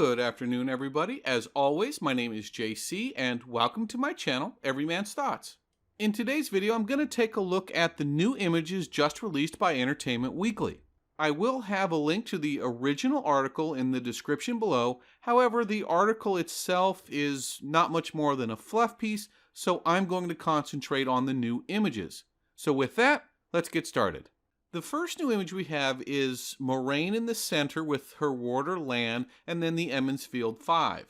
Good afternoon, everybody. As always, my name is JC, and welcome to my channel, Everyman's Thoughts. In today's video, I'm going to take a look at the new images just released by Entertainment Weekly. I will have a link to the original article in the description below. However, the article itself is not much more than a fluff piece, so I'm going to concentrate on the new images. So with that, let's get started. The first new image we have is Moiraine in the center with her warder Lan, and then the Emond's Field 5.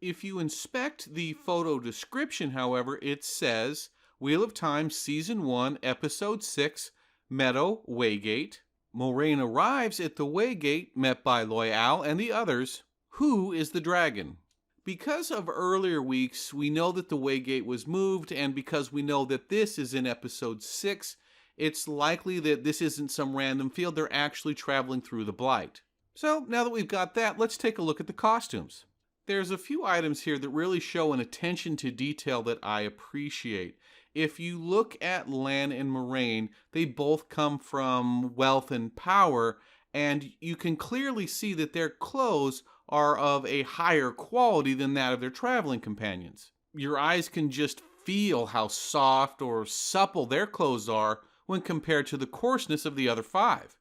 If you inspect the photo description, however, it says Wheel of Time Season 1, Episode 6, Meadow, Waygate. Moiraine arrives at the Waygate, met by Loial and the others. Who is the dragon? Because of earlier weeks, we know that the Waygate was moved, and because we know that this is in Episode 6, it's likely that this isn't some random field, they're actually traveling through the Blight. So now that we've got that, let's take a look at the costumes. There's a few items here that really show an attention to detail that I appreciate. If you look at Lan and Moiraine, they both come from wealth and power, and you can clearly see that their clothes are of a higher quality than that of their traveling companions. Your eyes can just feel how soft or supple their clothes are when compared to the coarseness of the other 5.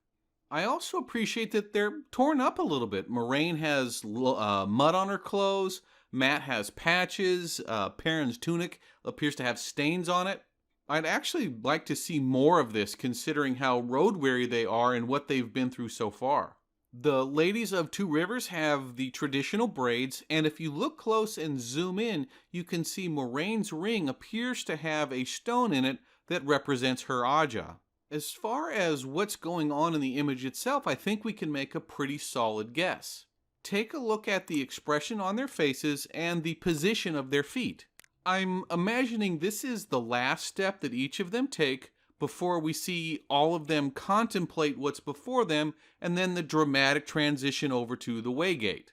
I also appreciate that they're torn up a little bit. Moiraine has mud on her clothes, Mat has patches, Perrin's tunic appears to have stains on it. I'd actually like to see more of this considering how road-weary they are and what they've been through so far. The ladies of Two Rivers have the traditional braids, and if you look close and zoom in, you can see Moraine's ring appears to have a stone in it that represents her Aja. As far as what's going on in the image itself, I think we can make a pretty solid guess. Take a look at the expression on their faces and the position of their feet. I'm imagining this is the last step that each of them take before we see all of them contemplate what's before them and then the dramatic transition over to the Waygate.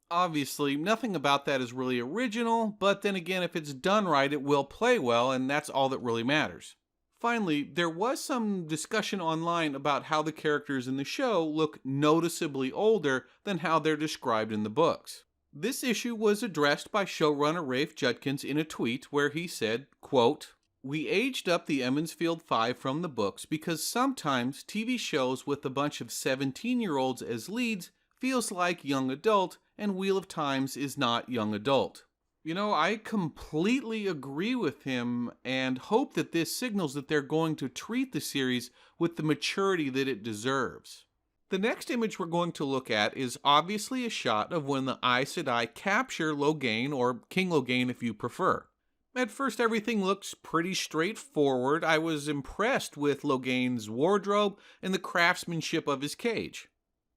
Obviously, nothing about that is really original, but then again, if it's done right, it will play well, and that's all that really matters. Finally, there was some discussion online about how the characters in the show look noticeably older than how they're described in the books. This issue was addressed by showrunner Rafe Judkins in a tweet where he said, quote, "We aged up the Emond's Field 5 from the books because sometimes TV shows with a bunch of 17-year-olds as leads feels like young adult, and Wheel of Times is not young adult." You know, I completely agree with him and hope that this signals that they're going to treat the series with the maturity that it deserves. The next image we're going to look at is obviously a shot of when the Aes Sedai capture Logain, or King Logain if you prefer. At first everything looks pretty straightforward. I was impressed with Logain's wardrobe and the craftsmanship of his cage.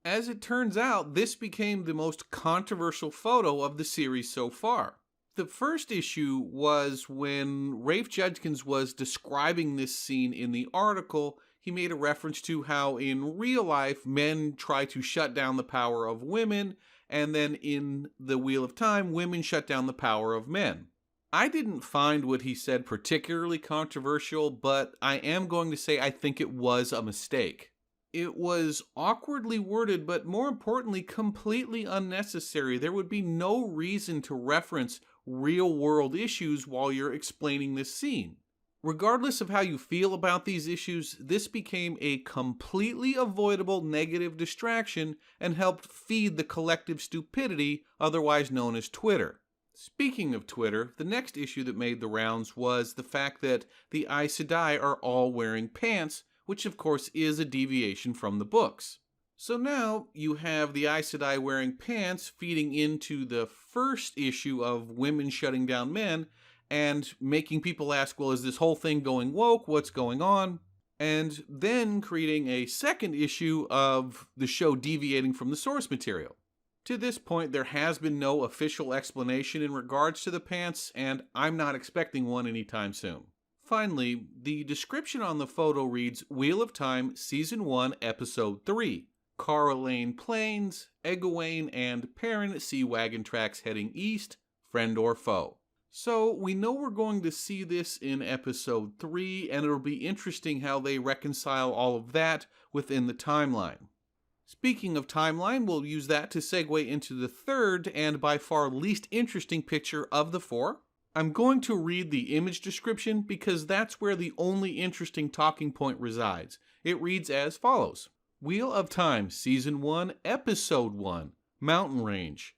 As it turns out, this became the most controversial photo of the series so far. The first issue was when Rafe Judkins was describing this scene in the article. He made a reference to how in real life men try to shut down the power of women, and then in the Wheel of Time, women shut down the power of men. I didn't find what he said particularly controversial, but I am going to say I think it was a mistake. It was awkwardly worded, but more importantly, completely unnecessary. There would be no reason to reference real-world issues while you're explaining this scene. Regardless of how you feel about these issues, this became a completely avoidable negative distraction and helped feed the collective stupidity otherwise known as Twitter. Speaking of Twitter, the next issue that made the rounds was the fact that the Aes Sedai are all wearing pants, which of course is a deviation from the books. So now you have the Aes Sedai wearing pants feeding into the first issue of women shutting down men and making people ask, well, is this whole thing going woke? What's going on? And then creating a second issue of the show deviating from the source material. To this point, there has been no official explanation in regards to the pants, and I'm not expecting one anytime soon. Finally, the description on the photo reads Wheel of Time Season 1 Episode 3. Corellane Plains, Egwene and Perrin see wagon tracks heading east, friend or foe. So we know we're going to see this in Episode 3, and it'll be interesting how they reconcile all of that within the timeline. Speaking of timeline, we'll use that to segue into the third and by far least interesting picture of the four. I'm going to read the image description because that's where the only interesting talking point resides. It reads as follows. Wheel of Time, Season 1, Episode 1, Mountain Range.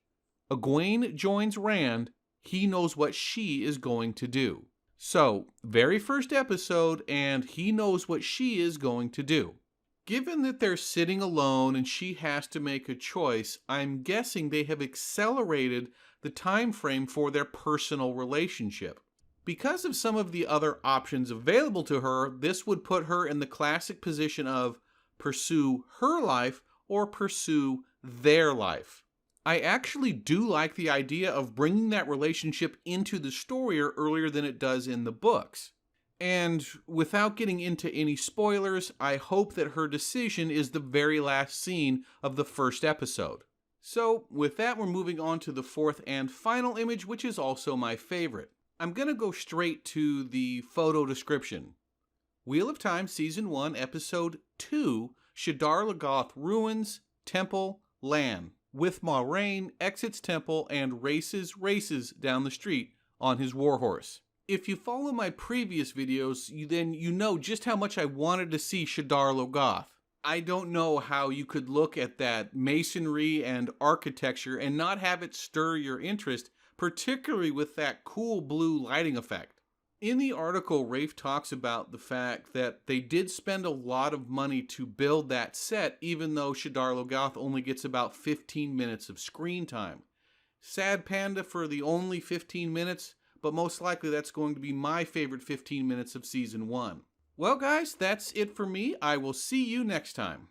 Egwene joins Rand. He knows what she is going to do. So, very first episode, and he knows what she is going to do. Given that they're sitting alone and she has to make a choice, I'm guessing they have accelerated the time frame for their personal relationship. Because of some of the other options available to her, this would put her in the classic position of pursue her life or pursue their life. I actually do like the idea of bringing that relationship into the story earlier than it does in the books. And without getting into any spoilers, I hope that her decision is the very last scene of the first episode. So with that, we're moving on to the fourth and final image, which is also my favorite. I'm going to go straight to the photo description. Wheel of Time, Season 1, Episode 2, Shadar Logoth Ruins, Temple, Lan. With Moiraine exits Temple and races down the street on his warhorse. If you follow my previous videos, then you know just how much I wanted to see Shadar Logoth. I don't know how you could look at that masonry and architecture and not have it stir your interest, particularly with that cool blue lighting effect. In the article, Rafe talks about the fact that they did spend a lot of money to build that set, even though Shadar Logoth only gets about 15 minutes of screen time. Sad panda for the only 15 minutes, but most likely that's going to be my favorite 15 minutes of Season 1. Well guys, that's it for me. I will see you next time.